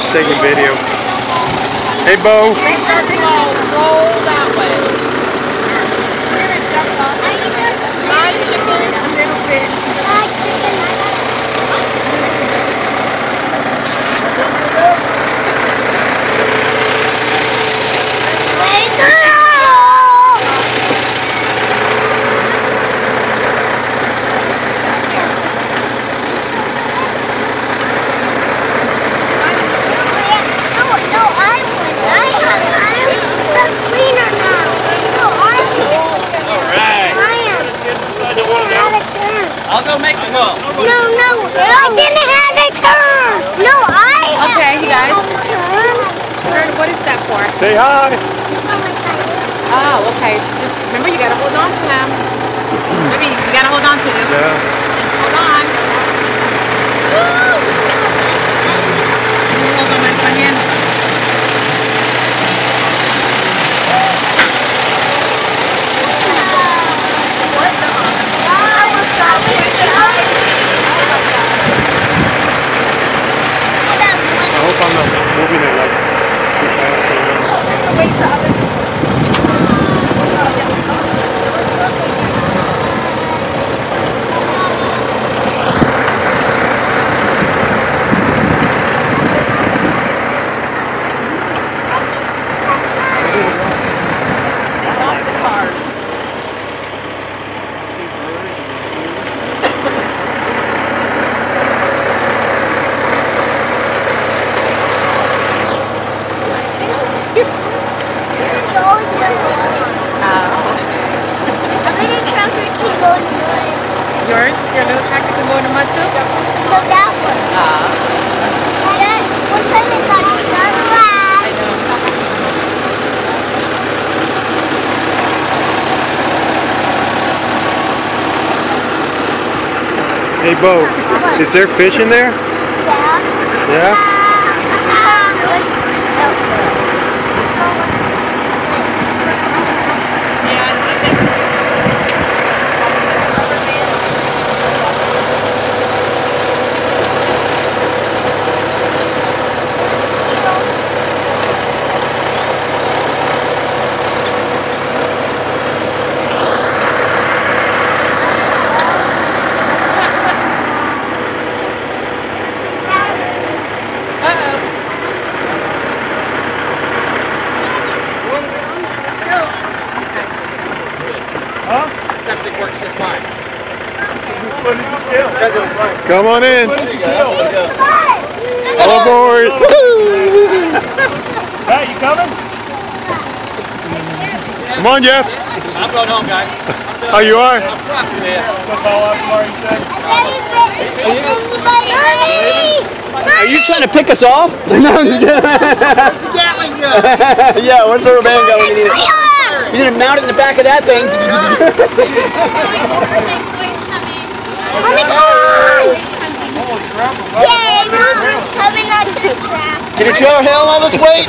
just taking video. Hey, Bo. Roll that way. We're gonna jump off. Fried chicken, a little bit. Fried chicken. I'll go make the call. No, I didn't have a turn. No, Okay, you guys. Turn. What is that for? Say hi. Oh, okay. So just remember, you gotta hold on to him. Maybe you gotta hold on to him. Yeah. Just hold on. Woo! Hold on, my onion. I hope I'm not moving it like too fast. Wait for others. Yours? Your little tractor can go in the mud too? No, that one. That one time it got stuck. Hey, Bo. Is there fish in there? Yeah. Yeah? Huh? Septic works just fine. Come on in. All aboard. Hey, you coming? Come on, Jeff. I'm going home, guys. Oh, you are? I'm stuck here. Football up tomorrow, you said? Are you trying to pick us off? No, I'm just kidding. Where's the Gatling gun? Yeah, where's the rubber band gun? We need it. You need to mount it in the back of that thing. Oh my God! Yay, Mom's coming out to the track. Can you trailer handle all this weight?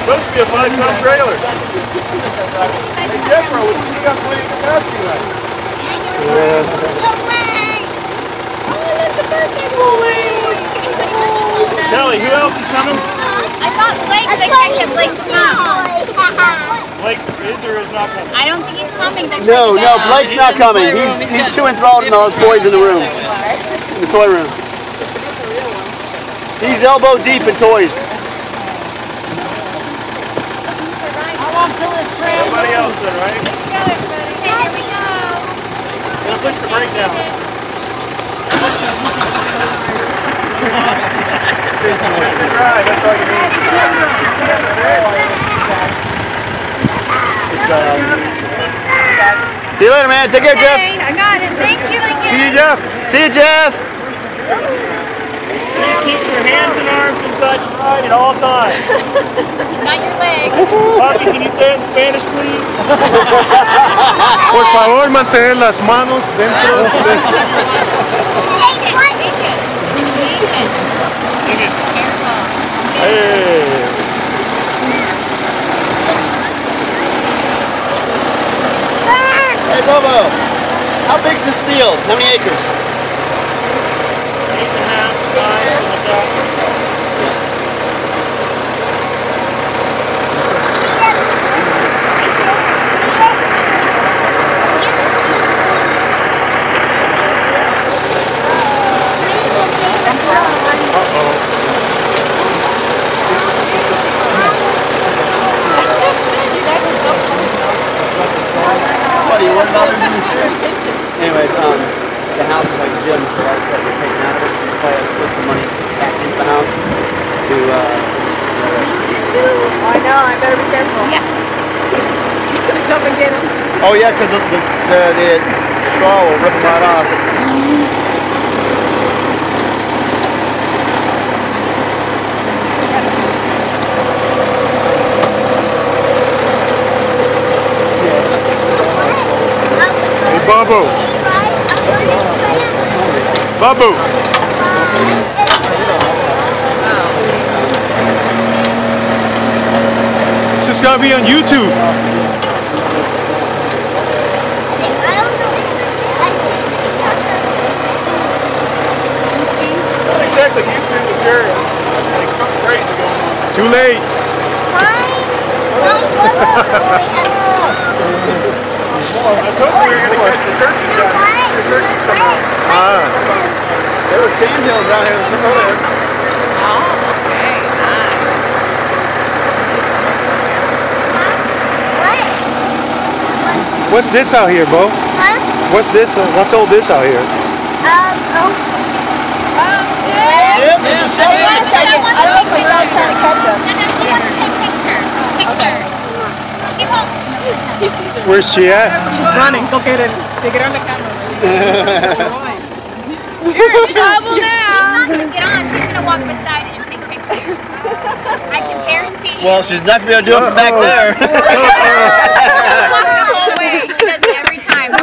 Supposed to be a 5-ton trailer. Hey, Jeffro, you got plenty of capacity left. Kelly, who else is coming? I thought Blake, they can't get Blake to come. Blake is or is not coming? I don't think he's coming. No, Blake's not coming. He's too enthralled in all the toys in the room. In the toy room. He's elbow deep in toys. Nobody else then, right? Okay, here we go. Now push the brake down. Right, that's all you need. See you later, man. Take care, Jeff. I got it. Thank you. See you, Jeff. See you, Jeff. Please keep your hands and arms inside the ride at all times. Not your legs. Poppy, can you say it in Spanish, please? Por favor, mantener las manos dentro de... Hey. Hey, Bobo. How big's this field? How many acres? 8.5 guys on the top. Anyways, the house is like Jim's, so all these guys are taking out of it, so you probably have to put some money back into the house to, I know, I better be careful. Yeah. She's gonna come and get him. oh yeah, because the straw will rip them right off. Hey, Babu. Babu. This is gonna be on YouTube. Not exactly YouTube material. I think something crazy going on. Too late. I was hoping we were going to catch the turkeys out here. The turkeys come out. Ah. There were sand hills out here earlier. Oh, okay, nice. What's this out here, Bo? Huh? What's this? What's all this out here? Oats. Jim! I don't think Michelle's trying to catch us. She wants to take picture. She won't. He sees her. Where's she at? She's running. Go get it. Take it on the camera. You're in trouble now. She's not going to get on. She's going to walk beside it and take pictures. I can guarantee you. Well, she's not going to do it from back there. She does it every time.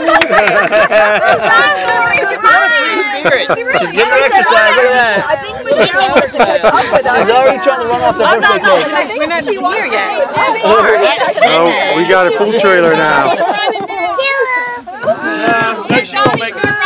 She's getting her exercise, look at that. I think Michelle wants to catch up with us. She's already trying to run off the birthday cake. We're not here yet. Oh, we got a full trailer now. She won't make it.